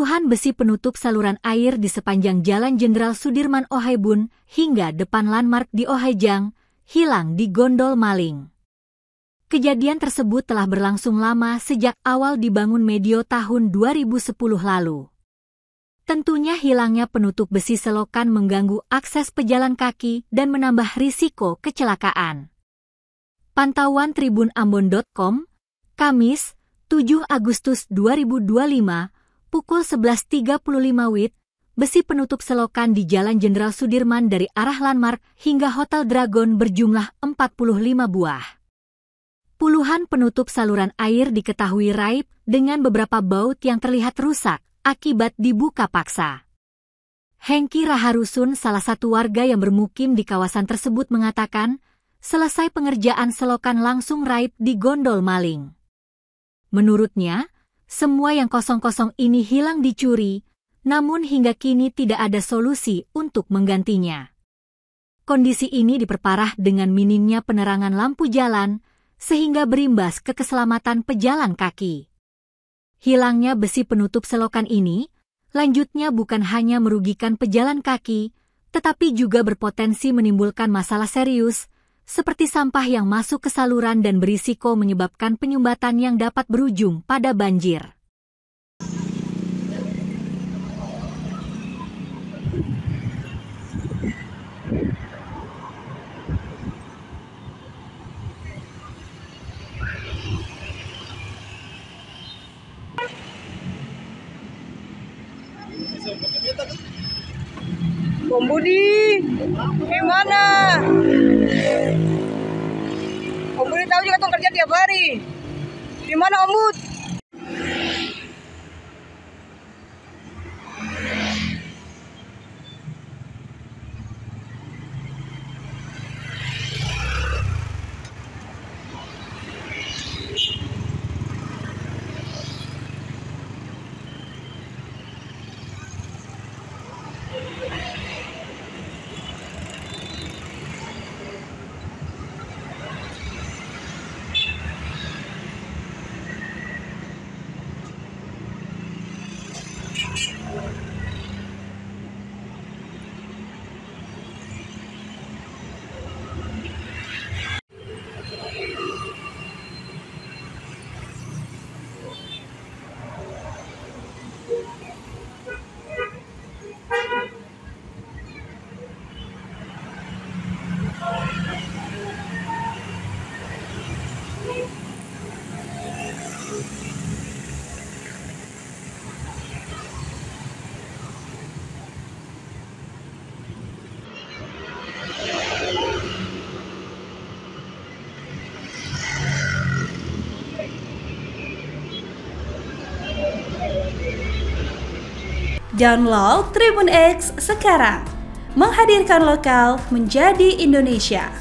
Puluhan besi penutup saluran air di sepanjang Jalan Jenderal Sudirman Ohaibun hingga depan landmark di Ohajang hilang di gondol maling. Kejadian tersebut telah berlangsung lama sejak awal dibangun medio tahun 2010 lalu. Tentunya hilangnya penutup besi selokan mengganggu akses pejalan kaki dan menambah risiko kecelakaan. Pantauan tribunambon.com, Kamis, 7 Agustus 2025, pukul 11.35 WIB, besi penutup selokan di Jalan Jenderal Sudirman dari arah landmark hingga Hotel Dragon berjumlah 45 buah. Puluhan penutup saluran air diketahui raib dengan beberapa baut yang terlihat rusak akibat dibuka paksa. Hengki Raharusun, salah satu warga yang bermukim di kawasan tersebut, mengatakan, selesai pengerjaan selokan langsung raib di gondol maling. Menurutnya, semua yang kosong-kosong ini hilang dicuri, namun hingga kini tidak ada solusi untuk menggantinya. Kondisi ini diperparah dengan minimnya penerangan lampu jalan, sehingga berimbas ke keselamatan pejalan kaki. Hilangnya besi penutup selokan ini, lanjutnya bukan hanya merugikan pejalan kaki, tetapi juga berpotensi menimbulkan masalah serius, seperti sampah yang masuk ke saluran dan berisiko menyebabkan penyumbatan yang dapat berujung pada banjir. Om Budi, gimana? Om Budi tahu juga tuh kerja tiap hari. Di mana Om Bud? Download Tribun X sekarang, menghadirkan lokal menjadi Indonesia.